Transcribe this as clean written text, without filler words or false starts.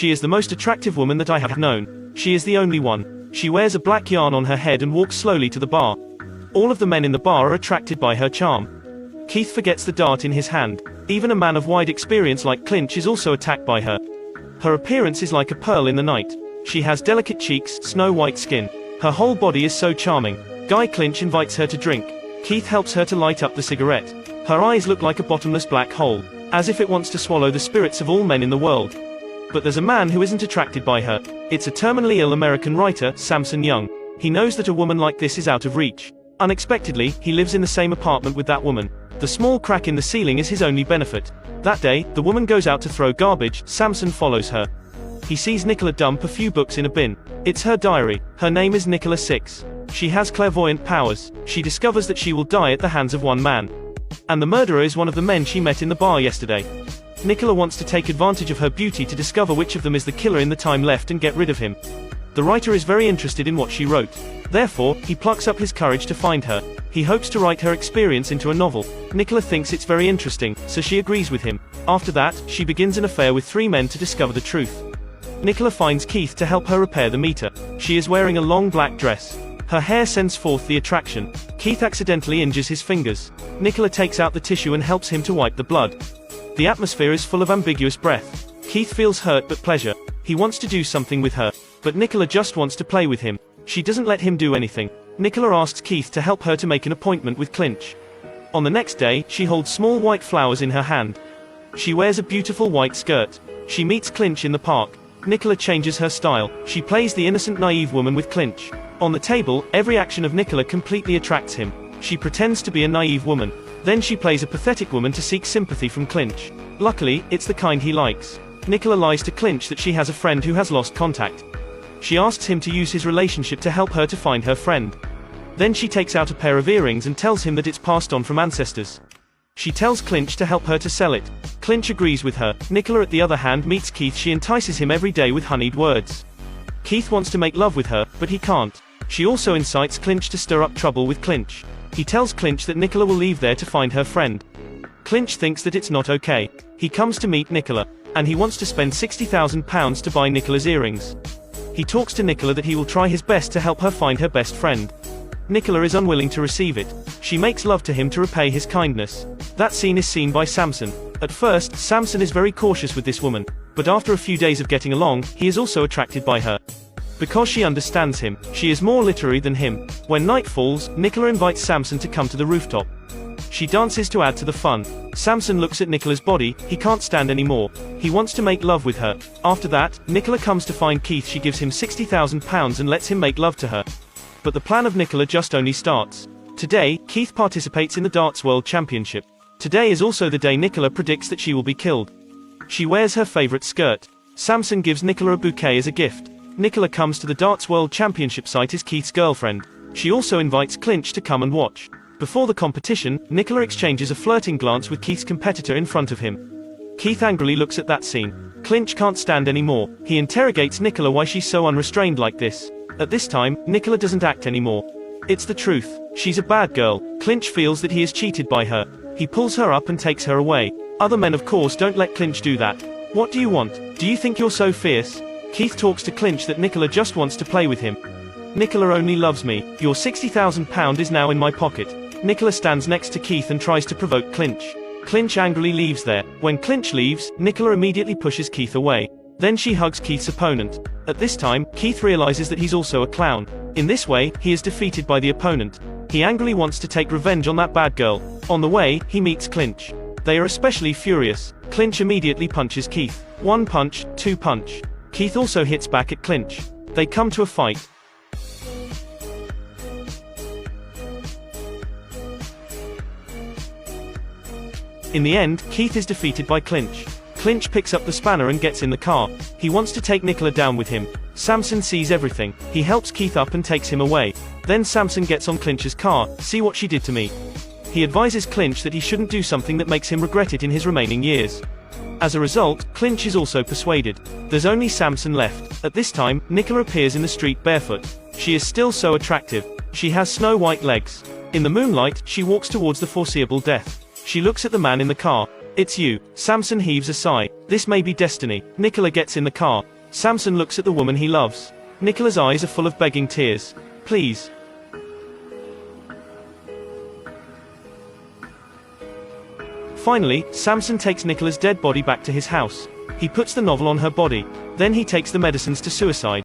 She is the most attractive woman that I have known. She is the only one. She wears a black yarn on her head and walks slowly to the bar. All of the men in the bar are attracted by her charm. Keith forgets the dart in his hand. Even a man of wide experience like Clinch is also attacked by her. Her appearance is like a pearl in the night. She has delicate cheeks, snow-white skin. Her whole body is so charming. Guy Clinch invites her to drink. Keith helps her to light up the cigarette. Her eyes look like a bottomless black hole, as if it wants to swallow the spirits of all men in the world. But there's a man who isn't attracted by her. It's a terminally ill American writer, Samson Young. He knows that a woman like this is out of reach. Unexpectedly, he lives in the same apartment with that woman. The small crack in the ceiling is his only benefit. That day, the woman goes out to throw garbage. Samson follows her. He sees Nicola dump a few books in a bin. It's her diary. Her name is Nicola 6. She has clairvoyant powers. She discovers that she will die at the hands of one man. And the murderer is one of the men she met in the bar yesterday. Nicola wants to take advantage of her beauty to discover which of them is the killer in the time left and get rid of him. The writer is very interested in what she wrote. Therefore, he plucks up his courage to find her. He hopes to write her experience into a novel. Nicola thinks it's very interesting, so she agrees with him. After that, she begins an affair with 3 men to discover the truth. Nicola finds Keith to help her repair the meter. She is wearing a long black dress. Her hair sends forth the attraction. Keith accidentally injures his fingers. Nicola takes out the tissue and helps him to wipe the blood. The atmosphere is full of ambiguous breath. Keith feels hurt but pleasure. He wants to do something with her, but Nicola just wants to play with him. She doesn't let him do anything. Nicola asks Keith to help her to make an appointment with Clinch. On the next day, she holds small white flowers in her hand. She wears a beautiful white skirt. She meets Clinch in the park. Nicola changes her style. She plays the innocent naive woman with Clinch. On the table, every action of Nicola completely attracts him. She pretends to be a naive woman. Then she plays a pathetic woman to seek sympathy from Clinch. Luckily, it's the kind he likes. Nicola lies to Clinch that she has a friend who has lost contact. She asks him to use his relationship to help her to find her friend. Then she takes out a pair of earrings and tells him that it's passed on from ancestors. She tells Clinch to help her to sell it. Clinch agrees with her. Nicola, at the other hand, meets Keith. She entices him every day with honeyed words. Keith wants to make love with her, but he can't. She also incites Clinch to stir up trouble with Clinch. He tells Clinch that Nicola will leave there to find her friend. Clinch thinks that it's not okay. He comes to meet Nicola, and he wants to spend £60,000 to buy Nicola's earrings. He talks to Nicola that he will try his best to help her find her best friend. Nicola is unwilling to receive it. She makes love to him to repay his kindness. That scene is seen by Samson. At first, Samson is very cautious with this woman, but after a few days of getting along, he is also attracted by her. Because she understands him, she is more literary than him. When night falls, Nicola invites Samson to come to the rooftop. She dances to add to the fun. Samson looks at Nicola's body. He can't stand anymore. He wants to make love with her. After that, Nicola comes to find Keith. She gives him £60,000 and lets him make love to her. But the plan of Nicola just only starts. Today, Keith participates in the Darts World Championship. Today is also the day Nicola predicts that she will be killed. She wears her favorite skirt. Samson gives Nicola a bouquet as a gift. Nicola comes to the Darts World Championship site as Keith's girlfriend. She also invites Clinch to come and watch. Before the competition, Nicola exchanges a flirting glance with Keith's competitor in front of him. Keith angrily looks at that scene. Clinch can't stand anymore. He interrogates Nicola why she's so unrestrained like this. At this time, Nicola doesn't act anymore. It's the truth. She's a bad girl. Clinch feels that he is cheated by her. He pulls her up and takes her away. Other men of course don't let Clinch do that. What do you want? Do you think you're so fierce? Keith talks to Clinch that Nicola just wants to play with him. Nicola only loves me. Your £60,000 is now in my pocket. Nicola stands next to Keith and tries to provoke Clinch. Clinch angrily leaves there. When Clinch leaves, Nicola immediately pushes Keith away. Then she hugs Keith's opponent. At this time, Keith realizes that he's also a clown. In this way, he is defeated by the opponent. He angrily wants to take revenge on that bad girl. On the way, he meets Clinch. They are especially furious. Clinch immediately punches Keith. 1 punch, 2 punch. Keith also hits back at Clinch. They come to a fight. In the end, Keith is defeated by Clinch. Clinch picks up the spanner and gets in the car. He wants to take Nicola down with him. Samson sees everything. He helps Keith up and takes him away. Then Samson gets on Clinch's car. See what she did to me. He advises Clinch that he shouldn't do something that makes him regret it in his remaining years. As a result, Clinch is also persuaded. There's only Samson left. At this time, Nicola appears in the street barefoot. She is still so attractive. She has snow-white legs. In the moonlight, she walks towards the foreseeable death. She looks at the man in the car. It's you. Samson heaves a sigh. This may be destiny. Nicola gets in the car. Samson looks at the woman he loves. Nicola's eyes are full of begging tears. Please. Finally, Samson takes Nicola's dead body back to his house. He puts the novel on her body. Then he takes the medicines to suicide.